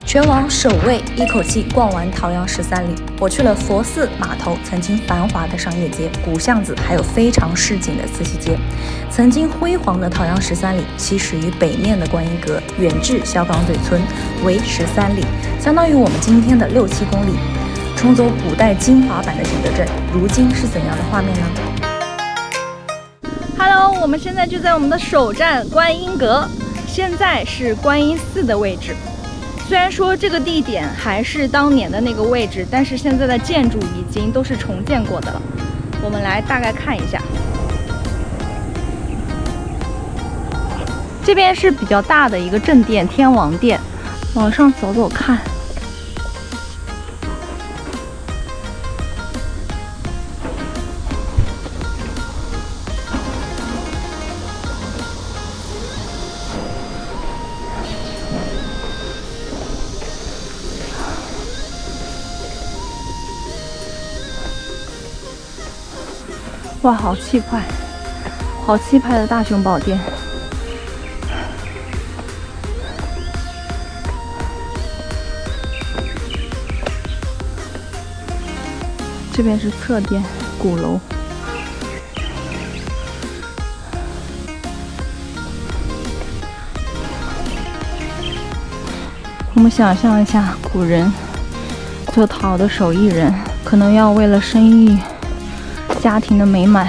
全网首位一口气逛完桃阳13里，我去了佛寺码头曾经繁华的商业街、古巷子，还有非常市井的磁器街。曾经辉煌的桃阳13里，起始于北面的观音阁，远至肖岗嘴村，为13里，相当于我们今天的6-7公里。重走古代精华版的景德镇，如今是怎样的画面呢？ Hello， 我们现在就在我们的首站观音阁，现在是观音寺的位置。虽然说这个地点还是当年的那个位置，但是现在的建筑已经都是重建过的了。我们来大概看一下，这边是比较大的一个正殿天王殿，往上走走看。 哇，好气派，好气派的大雄宝殿。这边是侧殿鼓楼。我们想象一下，古人做陶的手艺人，可能要为了生意。 家庭的美满，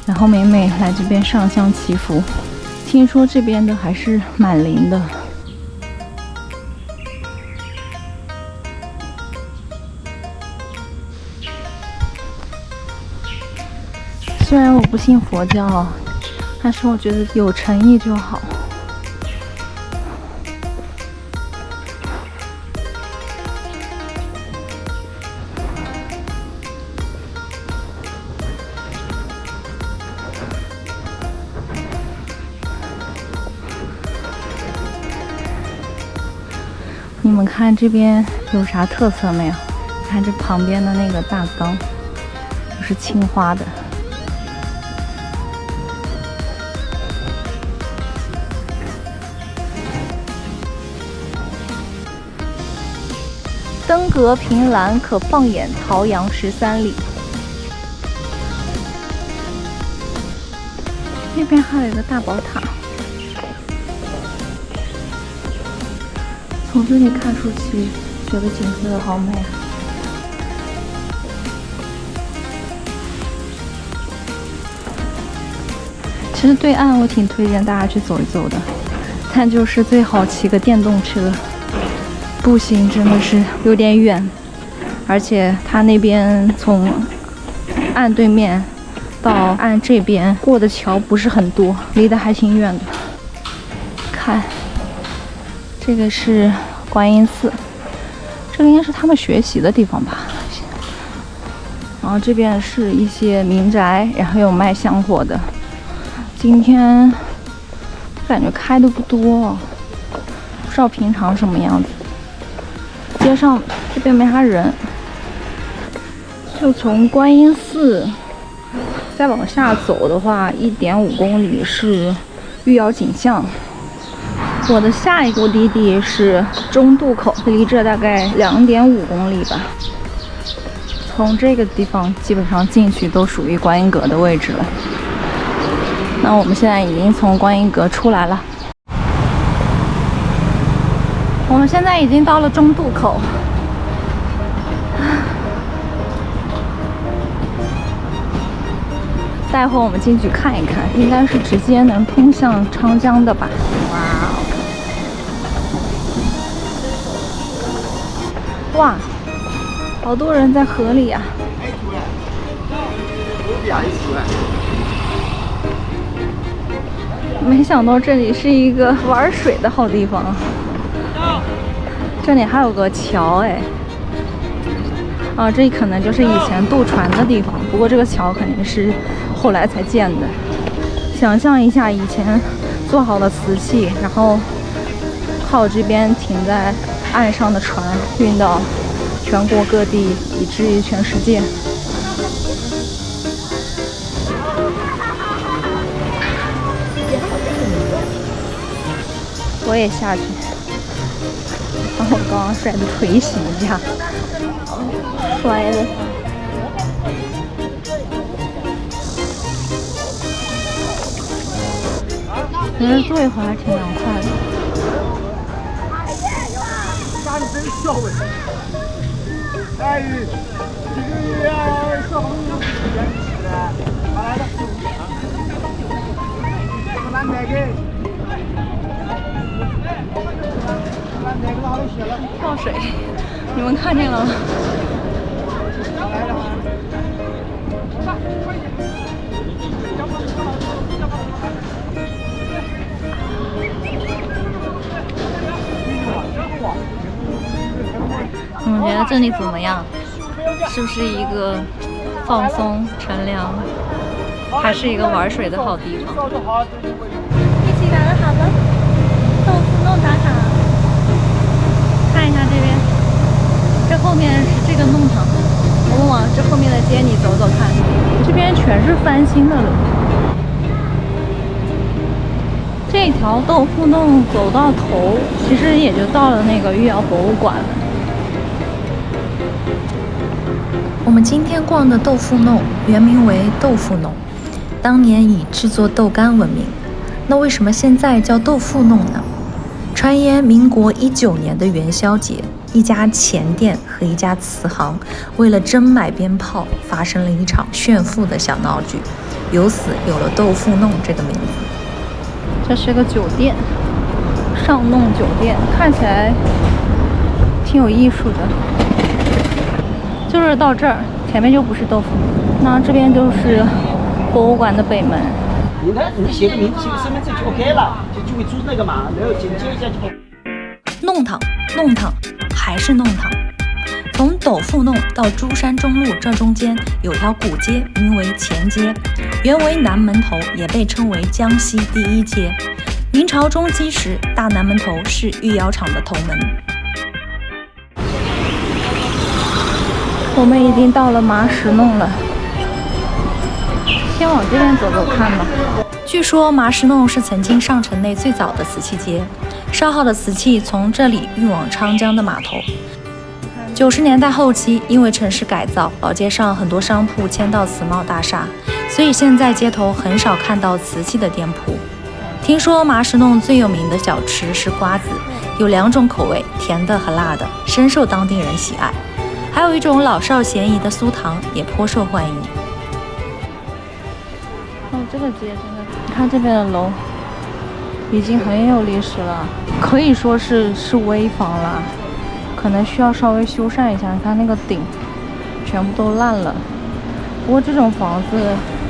然后每每来这边上香祈福。听说这边的还是蛮灵的。虽然我不信佛教，但是我觉得有诚意就好。 你们看这边有啥特色没有？看这旁边的那个大缸，都是青花的。登阁凭栏，可放眼桃阳13里。那边还有一个大宝塔。 从这里看出去，觉得景色好美啊！其实对岸我挺推荐大家去走一走的，但就是最好骑个电动车，步行真的是有点远，而且它那边从岸对面到岸这边过的桥不是很多，离得还挺远的。看。 这个是观音寺，这个应该是他们学习的地方吧。然后这边是一些民宅，然后有卖香火的。今天感觉开的不多，不知道平常什么样子。街上这边没啥人，就从观音寺再往下走的话，1.5公里是玉瑶景象。 我的下一个目的地是中渡口，离这大概2.5公里吧。从这个地方基本上进去都属于观音阁的位置了。那我们现在已经从观音阁出来了。我们现在已经到了中渡口。待会我们进去看一看，应该是直接能通向昌江的吧？哇！ 哇，好多人在河里呀！没想到这里是一个玩水的好地方。这里还有个桥哎，啊，这可能就是以前渡船的地方。不过这个桥肯定是后来才建的。想象一下，以前做好了瓷器，然后靠这边停在 岸上的船运到全国各地，以至于全世界。我也下去。啊，刚刚摔的腿洗一下，摔的。觉得坐一会儿还挺凉快的。家里真笑哎！哎，这个呀，小朋友不愿意吃的，他来了，我拿那个，拿那个好的些了。跳水，你们看见了吗？来了。你们觉得这里怎么样？是不是一个放松、乘凉，还是一个玩水的好地方？一起打个卡吗？豆腐弄打卡。看一下这边，这后面是这个弄堂，我们往这后面的街里走走看，这边全是翻新的了。这条豆腐弄走到头，其实也就到了那个御窑博物馆了。我们今天逛的豆腐弄原名为豆腐弄，当年以制作豆干闻名。那为什么现在叫豆腐弄呢？传言民国19年的元宵节，一家钱店和一家瓷行为了争买鞭炮，发生了一场炫富的小闹剧，由此有了豆腐弄这个名字。这是个酒店，上弄酒店，看起来挺有艺术的。就是到这儿，前面就不是豆腐，那这边就是博物馆的北门。你写个名字，写个身份证就 OK 了，就会租那个嘛，然后紧接一下就。弄堂，弄堂，还是弄堂。从斗富弄到珠山中路这中间有条古街，名为钱街，原为南门头，也被称为江西第一街。明朝中期时，大南门头是御窑厂的头门。我们已经到了麻石弄了，先往这边走走看吧。据说麻石弄是曾经上城内最早的瓷器街，烧好的瓷器从这里运往昌江的码头。90年代后期，因为城市改造，老街上很多商铺迁到瓷贸大厦，所以现在街头很少看到瓷器的店铺。听说麻石弄最有名的小吃是瓜子，有2种口味，甜的和辣的，深受当地人喜爱。还有一种老少咸宜的酥糖，也颇受欢迎。哦，这个街真的，你看这边的楼已经很有历史了，可以说是危房了，可能需要稍微修缮一下。你看那个顶全部都烂了。不过这种房子，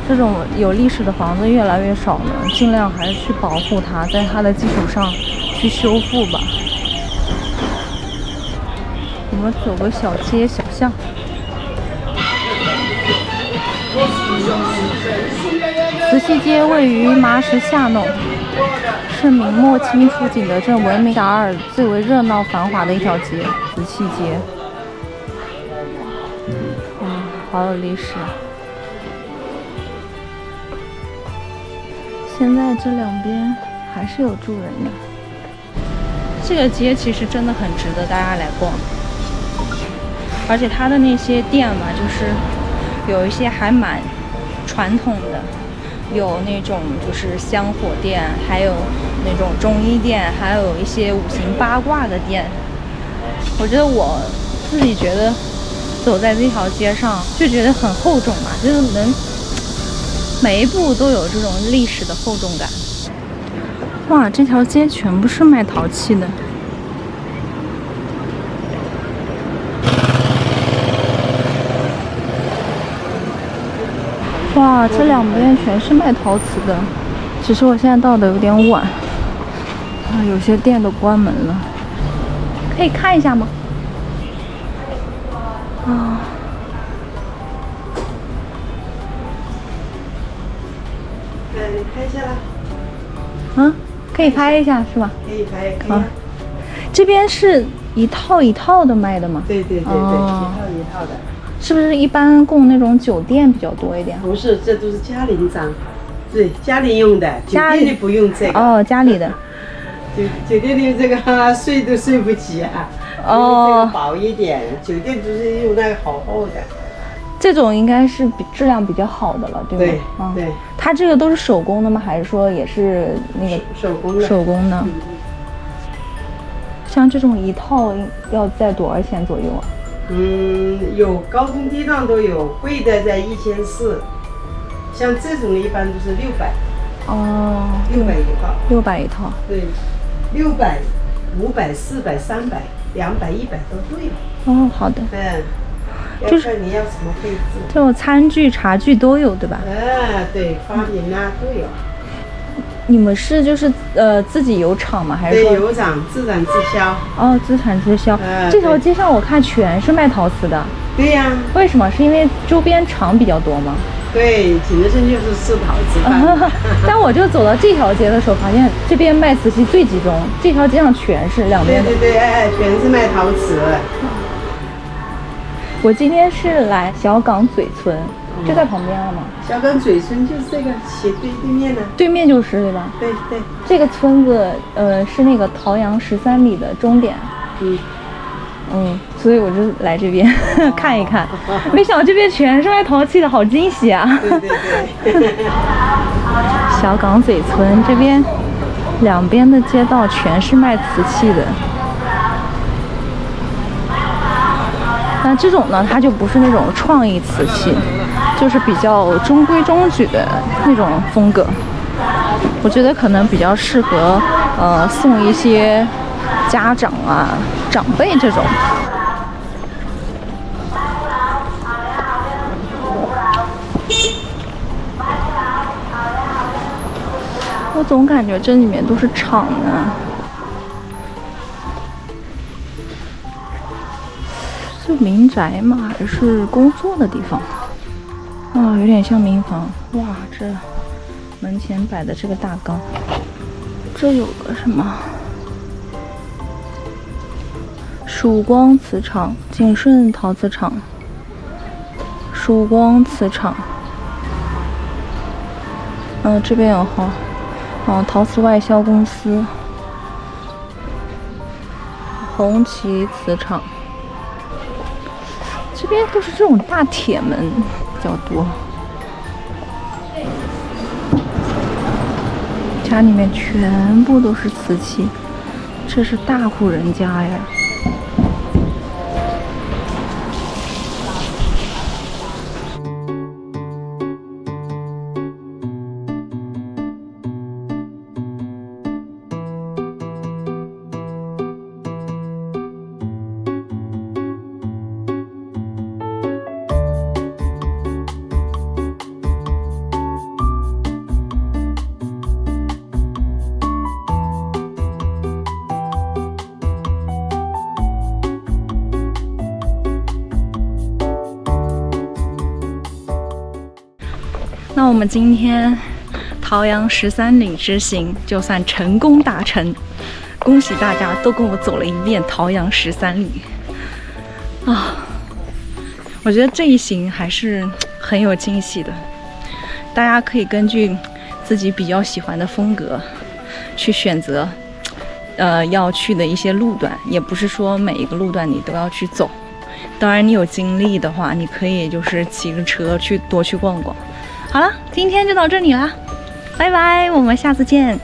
这种有历史的房子越来越少了，尽量还是去保护它，在它的基础上去修复吧。我们走个小街小巷。慈禧街位于麻石下弄，是明末清初景德镇闻名达尔最为热闹繁华的一条街，慈禧街。哇，好有历史！现在这两边还是有住人的。这个街其实真的很值得大家来逛。而且它的那些店嘛，就是有一些还蛮传统的，有那种就是香火店，还有那种中医店，还有一些五行八卦的店。我觉得我自己觉得走在这条街上就觉得很厚重嘛，就是能每一步都有这种历史的厚重感。哇，这条街全部是卖陶器的。哇，这两边全是卖陶瓷的，只是我现在到的有点晚，有些店都关门了。可以看一下吗？啊，你拍一下啦。啊，可以拍一下是吧？可以拍，可以。啊，这边是一套一套的卖的吗？对对对对，哦，一套一套的。是不是一般供那种酒店比较多一点？不是，这都是家里章，对，家里用的，酒店里不用这个。哦，家里的。酒店里这个睡都睡不起啊。哦，这个薄一点，酒店都是用那个好厚的。这种应该是质量比较好的了，对吗？对，嗯，对。它这个都是手工的吗？还是说也是那个手工的？手工的。像这种一套要在多少钱左右啊？有高中低档都有，贵的在1400，像这种一般都是600。哦，600一套。600一套。对，600、500、400、300、200、100都都有。哦，好的。就是你要什么配置？这种餐具、茶具都有，对吧？对，花瓶啊都有。你们是就是自己有厂吗？还是说？对，有厂，自产自销。哦，自产自销。这条街上我看全是卖陶瓷的。对呀。为什么？是因为周边厂比较多吗？对，景德镇就是吃陶瓷饭。但我就走到这条街的时候，发现这边卖瓷器最集中，这条街上全是两边。对，全是卖陶瓷。我今天是来小岗嘴村。就在旁边了吗？小岗嘴村就是这个斜对面的，对面就是对吧？对。这个村子是那个陶阳13里的终点。所以我就来这边看一看。没想到这边全是卖陶器的，好惊喜啊！对。小岗嘴村这边两边的街道全是卖瓷器的。那这种呢，它就不是那种创意瓷器，就是比较中规中矩的那种风格。我觉得可能比较适合送一些家长啊、长辈这种。我总感觉这里面都是厂呢。是民宅吗？还是工作的地方？有点像民房。哇，这门前摆的这个大缸，这有个什么？曙光瓷厂、景顺陶瓷厂、曙光瓷厂。这边有陶瓷外销公司，红旗瓷厂。这边都是这种大铁门比较多，家里面全部都是瓷器，这是大户人家呀。那我们今天陶阳13里之行就算成功达成，恭喜大家都跟我走了一遍陶阳13里啊！我觉得这一行还是很有惊喜的，大家可以根据自己比较喜欢的风格去选择要去的一些路段，也不是说每一个路段你都要去走。当然你有精力的话，你可以就是骑个车多去逛逛。好了，今天就到这里啦，拜拜，我们下次见。